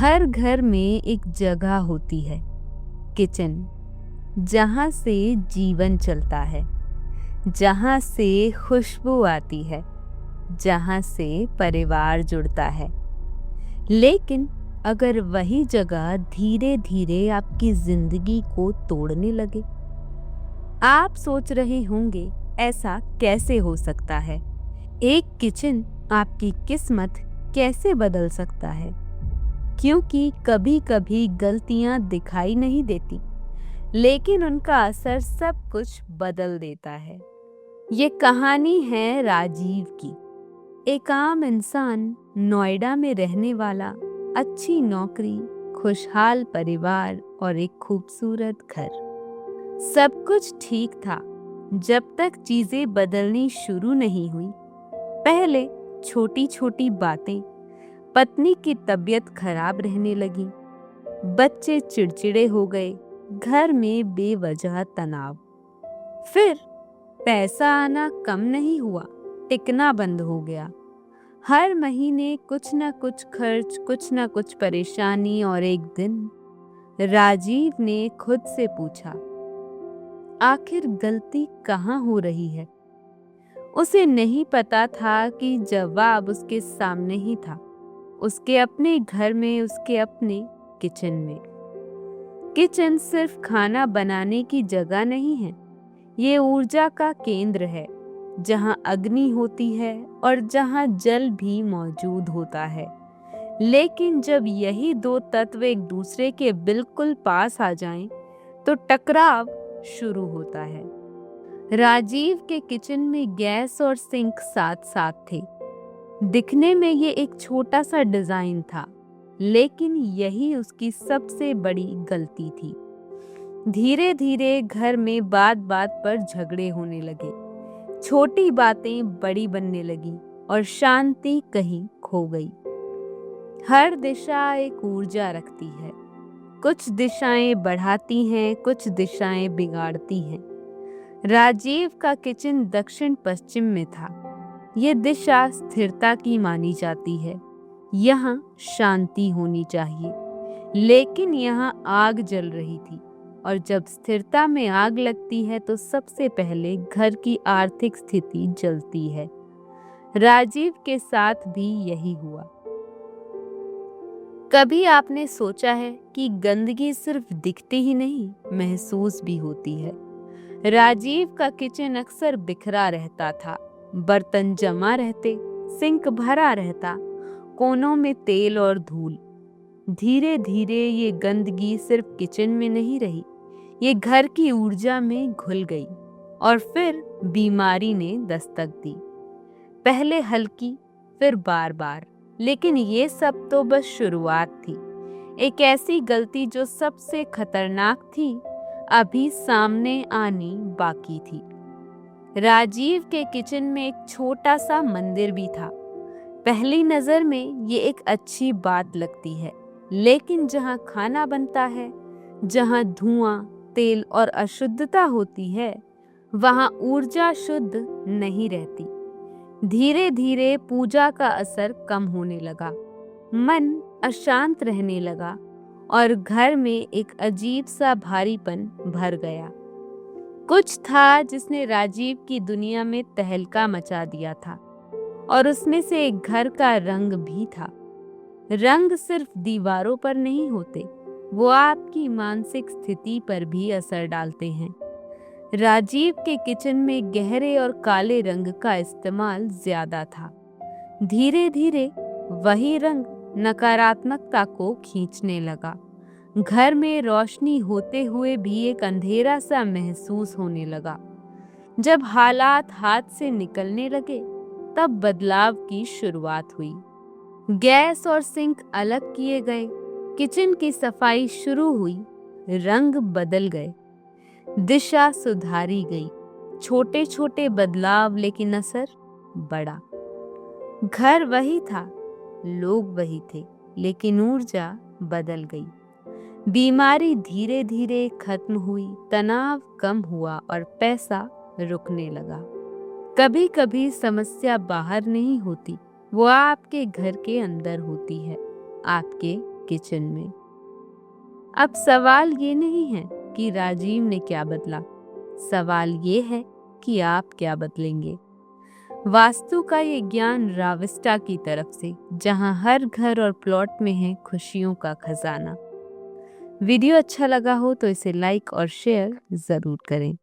हर घर में एक जगह होती है, किचन, जहाँ से जीवन चलता है, जहाँ से खुशबू आती है, जहाँ से परिवार जुड़ता है। लेकिन अगर वही जगह धीरे धीरे आपकी जिंदगी को तोड़ने लगे, आप सोच रहे होंगे ऐसा कैसे हो सकता है। एक किचन आपकी किस्मत कैसे बदल सकता है, क्योंकि कभी कभी गलतियां दिखाई नहीं देती, लेकिन उनका असर सब कुछ बदल देता है। ये कहानी है राजीव की। एक आम इंसान, नोएडा में रहने वाला, अच्छी नौकरी, खुशहाल परिवार और एक खूबसूरत घर। सब कुछ ठीक था जब तक चीजें बदलनी शुरू नहीं हुई। पहले छोटी छोटी बातें, पत्नी की तबीयत खराब रहने लगी, बच्चे चिड़चिड़े हो गए, घर में बेवजह तनाव। फिर पैसा आना कम नहीं हुआ, टिकना बंद हो गया। हर महीने कुछ ना कुछ खर्च, कुछ ना कुछ परेशानी। और एक दिन राजीव ने खुद से पूछा, आखिर गलती कहाँ हो रही है। उसे नहीं पता था कि जवाब उसके सामने ही था, उसके अपने घर में, उसके अपने किचन में। किचन सिर्फ खाना बनाने की जगह नहीं है, ये ऊर्जा का केंद्र है, जहां अग्नि होती है और जहां जल भी मौजूद होता है। लेकिन जब यही दो तत्व एक दूसरे के बिल्कुल पास आ जाएं, तो टकराव शुरू होता है। राजीव के किचन में गैस और सिंक साथ साथ थे। दिखने में ये एक छोटा सा डिजाइन था, लेकिन यही उसकी सबसे बड़ी गलती थी। धीरे धीरे घर में बात बात पर झगड़े होने लगे, छोटी बातें बड़ी बनने लगी और शांति कहीं खो गई। हर दिशा एक ऊर्जा रखती है, कुछ दिशाएं बढ़ाती हैं, कुछ दिशाएं बिगाड़ती हैं। राजीव का किचन दक्षिण पश्चिम में था। ये दिशा स्थिरता की मानी जाती है, यहाँ शांति होनी चाहिए। लेकिन यहाँ आग जल रही थी, और जब स्थिरता में आग लगती है तो सबसे पहले घर की आर्थिक स्थिति जलती है। राजीव के साथ भी यही हुआ। कभी आपने सोचा है कि गंदगी सिर्फ दिखती ही नहीं, महसूस भी होती है। राजीव का किचन अक्सर बिखरा रहता था, बर्तन जमा रहते, सिंक भरा रहता, कोनों में तेल और धूल। धीरे धीरे ये गंदगी सिर्फ किचन में नहीं रही, ये घर की ऊर्जा में घुल गई, और फिर बीमारी ने दस्तक दी। पहले हल्की, फिर बार बार। लेकिन ये सब तो बस शुरुआत थी। एक ऐसी गलती जो सबसे खतरनाक थी, अभी सामने आनी बाकी थी। राजीव के किचन में एक छोटा सा मंदिर भी था। पहली नजर में ये एक अच्छी बात लगती है, लेकिन जहाँ खाना बनता है, जहाँ धुआं, तेल और अशुद्धता होती है, वहाँ ऊर्जा शुद्ध नहीं रहती। धीरे धीरे पूजा का असर कम होने लगा, मन अशांत रहने लगा, और घर में एक अजीब सा भारीपन भर गया। कुछ था जिसने राजीव की दुनिया में तहलका मचा दिया था, और उसमें से एक घर का रंग भी था। रंग सिर्फ दीवारों पर नहीं होते, वो आपकी मानसिक स्थिति पर भी असर डालते हैं। राजीव के किचन में गहरे और काले रंग का इस्तेमाल ज्यादा था। धीरे धीरे वही रंग नकारात्मकता को खींचने लगा। घर में रोशनी होते हुए भी एक अंधेरा सा महसूस होने लगा। जब हालात हाथ से निकलने लगे, तब बदलाव की शुरुआत हुई। गैस और सिंक अलग किए गए, किचन की सफाई शुरू हुई, रंग बदल गए, दिशा सुधारी गई। छोटे छोटे बदलाव, लेकिन असर बड़ा। घर वही था, लोग वही थे, लेकिन ऊर्जा बदल गई। बीमारी धीरे धीरे खत्म हुई, तनाव कम हुआ और पैसा रुकने लगा। कभी कभी समस्या बाहर नहीं होती, वो आपके घर के अंदर होती है, आपके किचन में। अब सवाल ये नहीं है कि राजीव ने क्या बदला, सवाल ये है कि आप क्या बदलेंगे। वास्तु का ये ज्ञान राविस्टा की तरफ से, जहां हर घर और प्लॉट में है खुशियों का खजाना। वीडियो अच्छा लगा हो तो इसे लाइक और शेयर जरूर करें।